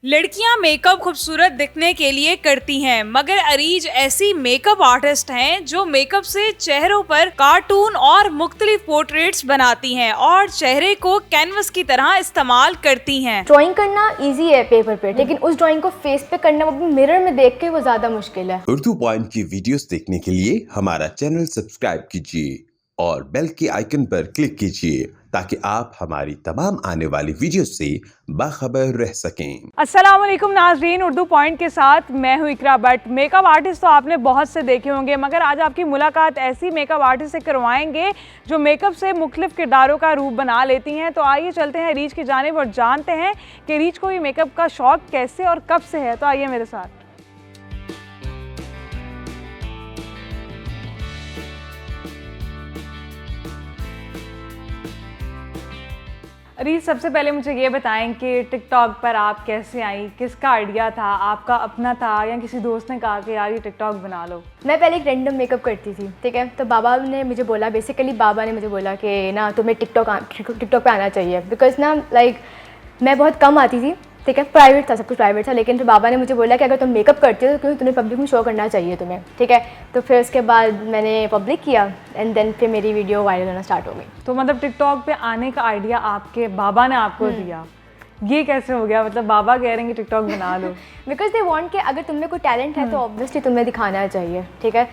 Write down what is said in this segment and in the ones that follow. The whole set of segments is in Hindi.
लड़कियां मेकअप खूबसूरत दिखने के लिए करती हैं, मगर अरीज ऐसी मेकअप आर्टिस्ट हैं जो मेकअप से चेहरों पर कार्टून और मुख्तलिफ पोर्ट्रेट्स बनाती हैं और चेहरे को कैनवस की तरह इस्तेमाल करती हैं। ड्राइंग करना इजी है पेपर पे, लेकिन उस ड्राइंग को फेस पे करना, वो मिरर में देख के वो ज्यादा मुश्किल है। उर्दू पॉइंट की वीडियोस देखने के लिए हमारा चैनल सब्सक्राइब कीजिए और बेल के आइकन पर क्लिक कीजिए ताकि आप हमारी तमाम आने वाली वीडियो से बाखबर रह सकें। अस्सलाम वालेकुम नाज़रीन, उर्दू पॉइंट के साथ मैं हूँ इकरा भट्ट। मेकअप आर्टिस्ट तो आपने बहुत से देखे होंगे, मगर आज आपकी मुलाकात ऐसी मेकअप आर्टिस्ट से करवाएंगे जो मेकअप से मुख्तलिफ किरदारों का रूप बना लेती हैं। तो आइए चलते हैं रीच की जानिब और जानते हैं कि रीच को ये मेकअप का शौक कैसे और कब से है। तो आइए मेरे साथ। रीच, सबसे पहले मुझे ये बताएं कि टिकटॉक पर आप कैसे आई, किसका आइडिया था, आपका अपना था या किसी दोस्त ने कहा कि यार ये टिकटॉक बना लो? मैं पहले एक रैंडम मेकअप करती थी, ठीक है। तो बाबा ने मुझे बोला, बेसिकली बाबा ने मुझे बोला कि ना तुम्हें टिकटॉक पे आना चाहिए, बिकॉज ना मैं बहुत कम आती थी, ठीक है। प्राइवेट था, सब कुछ प्राइवेट था, लेकिन फिर बाबा ने मुझे बोला कि अगर तुम मेकअप करती हो तो क्योंकि तुम्हें पब्लिक में शो करना चाहिए तुम्हें, ठीक है। तो फिर उसके बाद मैंने पब्लिक किया एंड देन फिर मेरी वीडियो वायरल होना स्टार्ट हो गई। तो मतलब टिकटॉक पे आने का आइडिया आपके बाबा ने आपको दिया? ये कैसे हो गया? मतलब बाबा कह रहे हैं कि टिकटॉक बना लो। बिकॉज दे वांट कि अगर तुम्हें कोई टैलेंट है तो ऑब्वियसली तुम्हें दिखाना चाहिए, ठीक है।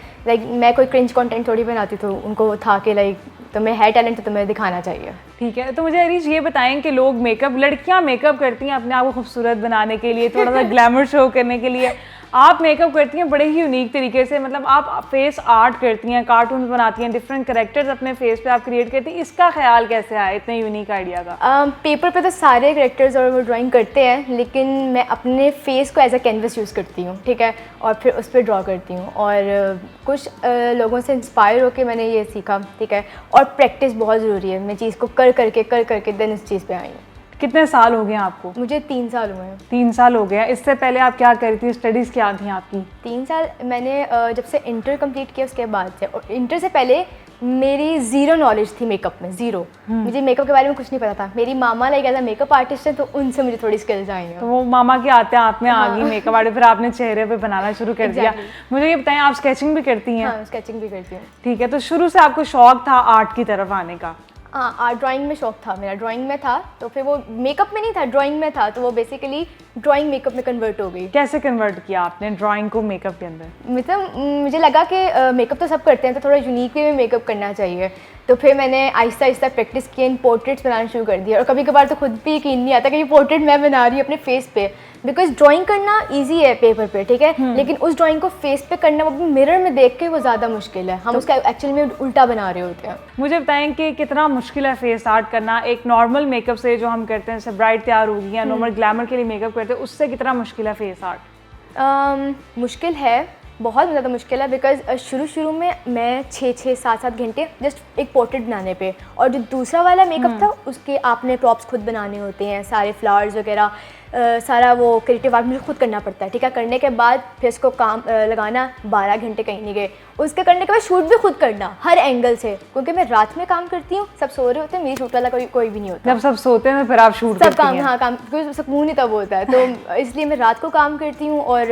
मैं कोई क्रिंज कंटेंट थोड़ी बनाती, तो उनको था कि तुम्हें है टैलेंट तो तुम्हें दिखाना चाहिए। ठीक है, तो मुझे अरीज ये बताएं कि लड़कियां मेकअप करती हैं अपने आप को खूबसूरत बनाने के लिए, थोड़ा सा ग्लैमर शो करने के लिए। आप मेकअप करती हैं बड़े ही यूनिक तरीके से, मतलब आप फेस आर्ट करती हैं, कार्टून बनाती हैं, डिफरेंट कैरेक्टर्स अपने फेस पे आप क्रिएट करती हैं। इसका ख्याल कैसे आया इतने यूनिक आइडिया का? पेपर पे तो सारे कैरेक्टर्स और वो ड्राइंग करते हैं, लेकिन मैं अपने फेस को एज अ कैनवस यूज़ करती हूँ, ठीक है, और फिर उस पर ड्रॉ करती हूँ। और कुछ लोगों से इंस्पायर होकर मैंने ये सीखा, ठीक है। और प्रैक्टिस बहुत ज़रूरी है, मैं चीज़ को कर करके देन इस चीज़ पे आई हूँ। कितने साल हो गए आपको? मुझे 3 साल हुए हैं। 3 साल हो गए हैं। इससे पहले आप क्या करती थी, स्टडीज़ क्या थी आपकी? 3 साल मैंने जब से इंटर कंप्लीट किया उसके बाद से, और इंटर से पहले मेरी ज़ीरो नॉलेज थी मेकअप में, ज़ीरो। मुझे मेकअप के बारे में कुछ नहीं पता था। मेरी मामा एज अ मेकअप आर्टिस्ट है, तो उनसे मुझे थोड़ी स्किल्स आई हैं। तो वो मामा के आते हैं आप में आ गई मेकअप आर्टिस्ट, फिर आपने चेहरे पे बनाना शुरू कर दिया। मुझे ये बताएं, आप स्केचिंग भी करती हैं? हाँ, स्केचिंग भी करती हूँ। ठीक है, तो शुरू से आपको शौक था आर्ट की तरफ आने का? हाँ, आर्ट ड्राइंग में शौक था मेरा, ड्राइंग में था, तो फिर वो मेकअप में नहीं था, ड्राइंग में था, तो वो बेसिकली ड्राइंग मेकअप में कन्वर्ट हो गई। कैसे कन्वर्ट किया आपने ड्राइंग को मेकअप के अंदर? मतलब मुझे लगा कि मेकअप तो सब करते हैं, तो थोड़ा यूनिक वे में मेकअप करना चाहिए। तो फिर मैंने आहिस्ता आहिस्ता प्रैक्टिस की, इन पोर्ट्रेट्स बनाना शुरू कर दिया। और कभी कभार तो खुद भी यकीन नहीं आता कि ये पोर्ट्रेट मैं बना रही हूँ अपने फेस पे, बिकॉज ड्राइंग करना इजी है पेपर पे, ठीक है, लेकिन उस ड्राइंग को फेस पे करना, वो मिरर में देख के वो ज़्यादा मुश्किल है। हम उसका एक्चुअली में उल्टा बना रहे होते हैं। मुझे बताएं कि कितना मुश्किल है फेस आर्ट करना, एक नॉर्मल मेकअप से जो हम करते हैं, जैसे ब्राइट तैयार होगी या नॉर्मल ग्लैमर के लिए मेकअप करते हैं, उससे कितना मुश्किल है फेस आर्ट? मुश्किल है, बहुत ज़्यादा मुश्किल है, बिकॉज शुरू में मैं 6-7 घंटे जस्ट एक पोर्ट्रेट बनाने पे, और जो दूसरा वाला मेकअप था उसके आपने प्रॉप्स खुद बनाने होते हैं, सारे फ्लावर्स वगैरह, सारा वो क्रिएटिव आर्ट मुझे खुद करना पड़ता है, ठीक है। करने के बाद फिर इसको काम लगाना 12 घंटे कहीं नहीं गए। उसके करने के बाद शूट भी खुद करना हर एंगल से, क्योंकि मैं रात में काम करती हूँ, सब सो रहे होते हैं, मेरी शूट वाला कोई भी नहीं होता। जब सब सोते हैं फिर आप शूट सब काम, हाँ काम, क्योंकि सुकून ही तब होता है, तो इसलिए मैं रात को काम करती हूँ। और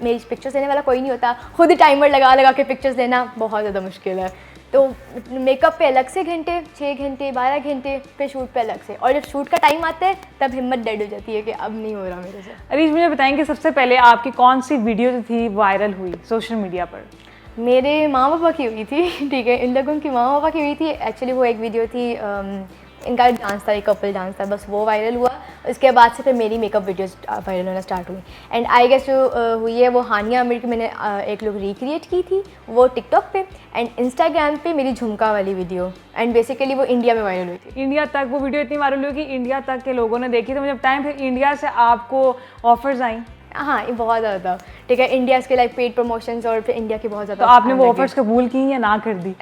मेरी पिक्चर्स लेने वाला कोई नहीं होता, खुद ही टाइमर लगा के पिक्चर्स लेना बहुत ज़्यादा मुश्किल है। तो मेकअप पे अलग से घंटे, 6 घंटे, 12 घंटे, फिर शूट पे अलग से, और जब शूट का टाइम आता है तब हिम्मत डेड हो जाती है कि अब नहीं हो रहा मेरे से। अरीज, मुझे बताएंगे सबसे पहले आपकी कौन सी वीडियो थी वायरल हुई सोशल मीडिया पर? मेरे माँ पापा की हुई थी, ठीक है, इन लोगों की माँ पापा की हुई थी। एक्चुअली वो एक वीडियो थी, इनका डांस था, एक कपल डांस था, बस वो वायरल हुआ। उसके बाद से फिर मेरी मेकअप वीडियोस वायरल होना स्टार्ट हुई। एंड आई गेस जो हुई है वो हानिया आमिर की मैंने एक लोग रिक्रिएट की थी, वो टिकटॉक पे एंड इंस्टाग्राम पे मेरी झुमका वाली वीडियो, एंड बेसिकली वो इंडिया में वायरल हुई थी। इंडिया तक वो वीडियो इतनी वायरल हुई कि इंडिया तक के लोगों ने देखी। तो मुझे बताएं, फिर इंडिया से आपको ऑफर्स आई? हाँ, ये बहुत ज़्यादा, ठीक है, इंडिया के लाइक पेड प्रमोशंस, और फिर इंडिया की बहुत ज़्यादा। तो आपने वो ऑफर्स कबूल की या ना कर दी?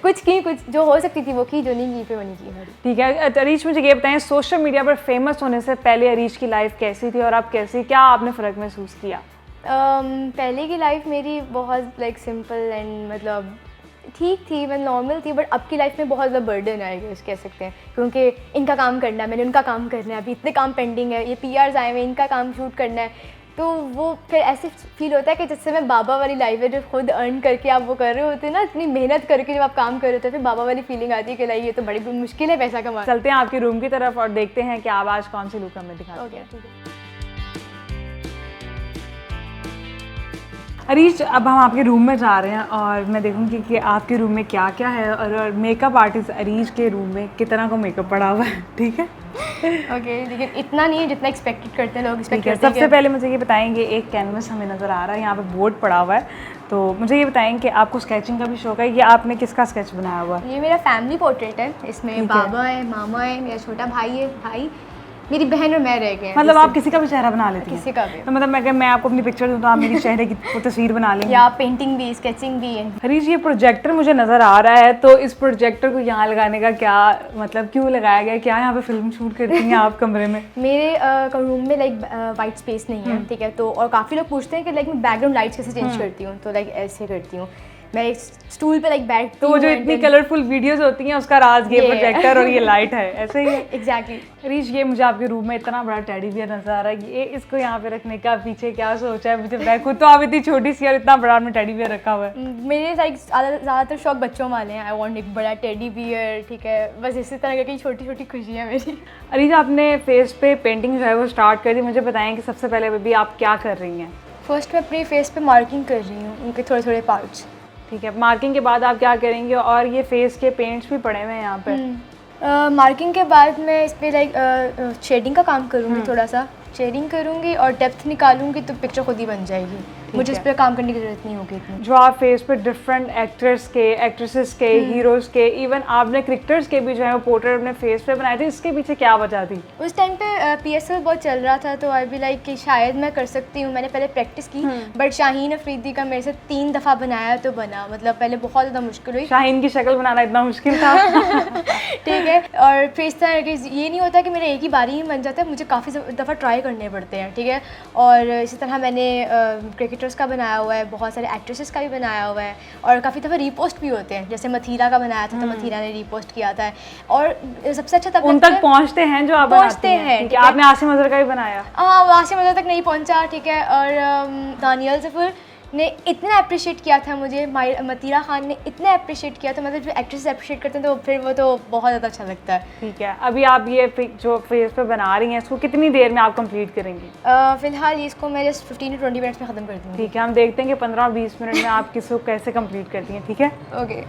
कुछ की, कुछ जो हो सकती थी वो की, जो नहीं की फिर वो नहीं की। ठीक है, अरीज मुझे ये बताएं, सोशल मीडिया पर फेमस होने से पहले अरीज की लाइफ कैसी थी और अब कैसी, क्या आपने फ़र्क महसूस किया? पहले की लाइफ मेरी बहुत लाइक सिंपल एंड मतलब ठीक थी, मैं नॉर्मल थी, बट अब की लाइफ में बहुत ज़्यादा बर्डन आएगा कह सकते हैं, क्योंकि इनका काम करना है, मैंने उनका काम करना है, अभी इतने काम पेंडिंग है, ये PRs आए हुए हैं, इनका काम शूट करना है, तो वो फिर ऐसे फील होता है कि जिससे मैं बाबा वाली लाइफ है, जो खुद अर्न करके आप वो कर रहे होते हैं ना, इतनी मेहनत करके जब आप काम कर रहे होते हैं, फिर बाबा वाली फीलिंग आती है कि लाइक ये तो बड़ी मुश्किल है पैसा कमाना। चलते हैं आपके रूम की तरफ और देखते हैं कि आप आज कौन सी लुक हमें दिखाते हैं। ओके, ठीक है। अरीज, अब हम आपके रूम में जा रहे हैं और मैं देखूंगी कि आपके रूम में क्या क्या है और मेकअप आर्टिस्ट अरीज के रूम में कितना को मेकअप पड़ा हुआ है, ठीक है? ओके, लेकिन इतना नहीं है जितना एक्सपेक्टेड करते हैं लोग। एक्सपेक्ट ठीक है, करते हैं सबसे पहले मुझे ये बताएंगे, एक कैनवस हमें नज़र आ रहा है, यहाँ पे बोर्ड पड़ा हुआ है, तो मुझे ये बताएं कि आपको स्केचिंग का भी शौक है, ये आपने किसका स्केच बनाया हुआ है? ये मेरा फैमिली पोर्ट्रेट है, इसमें बाबा है, मामा है, मेरा छोटा भाई है, भाई, मेरी बहन और मैं रह गए हैं। मतलब आप किसी का भी चेहरा बना लेती हैं? किसी का भी। तो मतलब अगर मैं आपको अपनी पिक्चर दूँ तो आप मेरी चेहरे की तस्वीर बना लेंगे? या पेंटिंग भी, स्केचिंग भी है। हरीश, ये प्रोजेक्टर मुझे नज़र आ रहा है, तो इस प्रोजेक्टर को यहाँ लगाने का क्या मतलब, क्यों लगाया गया? क्या यहाँ पे फिल्म शूट करती हैं आप कमरे में? मेरे रूम में लाइक वाइट स्पेस नहीं है, ठीक है, तो और काफ़ी लोग पूछते हैं कि लाइक मैं बैकग्राउंड लाइट्स कैसे चेंज करती हूँ, तो लाइक ऐसे करती हूँ मैं, एक स्टूल पे लाइक बैठती तो हूँ। जो इतनी कलरफुल वीडियोस होती हैं उसका राज ये प्रोजेक्टर और ये लाइट है, ऐसे ही है? एग्जैक्टली। हरीश, ये मुझे आपके रूम में इतना बड़ा टेडी बियर नजर आ रहा है, ये इसको यहाँ पे रखने का पीछे क्या सोचा है? मुझे मैं खुद तो आप इतनी छोटी सी और इतना बड़ा में टेडी बियर रखा हुआ है। मेरे लाइक ज़्यादातर शौक बच्चों वाले हैं, आई वांट एक बड़ा टेडी बियर, ठीक है, बस इसी तरह की छोटी छोटी खुशियाँ मेरी। हरीश, आपने फेस पे पेंटिंग जो है वो स्टार्ट कर दी, मुझे बताएं कि सबसे पहले अभी आप क्या कर रही हैं? फर्स्ट मैं अपनी फेस पे मार्किंग कर रही हूँ, उनके थोड़े थोड़े पार्ट्स। ठीक है, मार्किंग के बाद आप क्या करेंगे? और ये फेस के पेंट्स भी पड़े हुए हैं यहाँ पे। मार्किंग के बाद मैं इस पर लाइक शेडिंग का काम करूँगी, थोड़ा सा शेडिंग करूँगी और डेप्थ निकालूंगी, तो पिक्चर खुद ही बन जाएगी, मुझे इस पर काम करने की ज़रूरत नहीं होगी इतनी। जो आप फेस पे डिफरेंट एक्टर्स के, एक्ट्रेसेस के, हीरोज़ के, इवन आपने क्रिकेटर्स के भी जो है वो पोर्ट्रेट अपने फेस पे बनाए थे, इसके पीछे क्या वजह थी? उस टाइम पे PSL बहुत चल रहा था, तो आई भी लाइक कि शायद मैं कर सकती हूँ। मैंने पहले प्रैक्टिस की, बट शाहीन अफरीदी का मेरे से 3 दफ़ा बनाया तो बना, मतलब पहले बहुत ज़्यादा मुश्किल हुई। शाहीन की शक्ल बनाना इतना मुश्किल था? ठीक है, और फिर इस तरह के ये नहीं होता कि मेरे एक ही बारी ही बन जाता है, मुझे काफ़ी दफ़ा ट्राई करने पड़ते हैं, ठीक है। और इसी तरह मैंने क्रिकेटर्स का बनाया हुआ है, बहुत सारे एक्ट्रेसेस का भी बनाया हुआ है, और काफ़ी दफ़ा रीपोस्ट भी होते हैं, जैसे मथीरा का बनाया था तो मथीरा ने रीपोस्ट किया था। और सबसे अच्छा तब उन तक पहुँचते हैं जो आप पहुँचते हैं। ठीक है, आपने आसिम अजहर का भी बनाया? हाँ, आसिम अजहर तक नहीं पहुँचा, ठीक है। और दानियल ज़फ़र ने इतना अप्रिशिएट किया था मुझे, मतीरा खान ने इतना अप्रिशिएट किया था, मतलब जो एक्ट्रेस अप्रिशिएट करते हैं तो फिर वो तो बहुत ज़्यादा अच्छा लगता है। ठीक है, अभी आप ये जो फेस पे बना रही हैं इसको कितनी देर में आप कंप्लीट करेंगी? फ़िलहाल इसको मैं जस्ट 15 to 20 मिनट्स में ख़त्म कर दूँगी। ठीक है, हम देखते हैं कि 15 और 20 मिनट में आप किसको कैसे कंप्लीट करती हैं, ठीक है? ओके।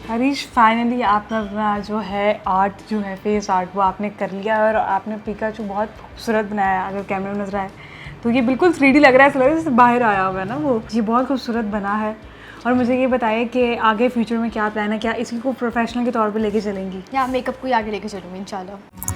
हरीश, फाइनली आपने अपना जो है आर्ट जो है फेस आर्ट वो आपने कर लिया और आपने पिकाचू बहुत खूबसूरत बनाया। अगर कैमरे में नजर आए तो ये बिल्कुल 3D लग रहा है, ऐसा लग रहा है जैसे बाहर आया हुआ है ना वो। ये बहुत खूबसूरत बना है। और मुझे ये बताइए कि आगे फ्यूचर में क्या प्लान है, क्या इसी को प्रोफेशनल के तौर पे लेके चलेंगी? या मेकअप को ही आगे लेके चलूँगी इंशाल्लाह।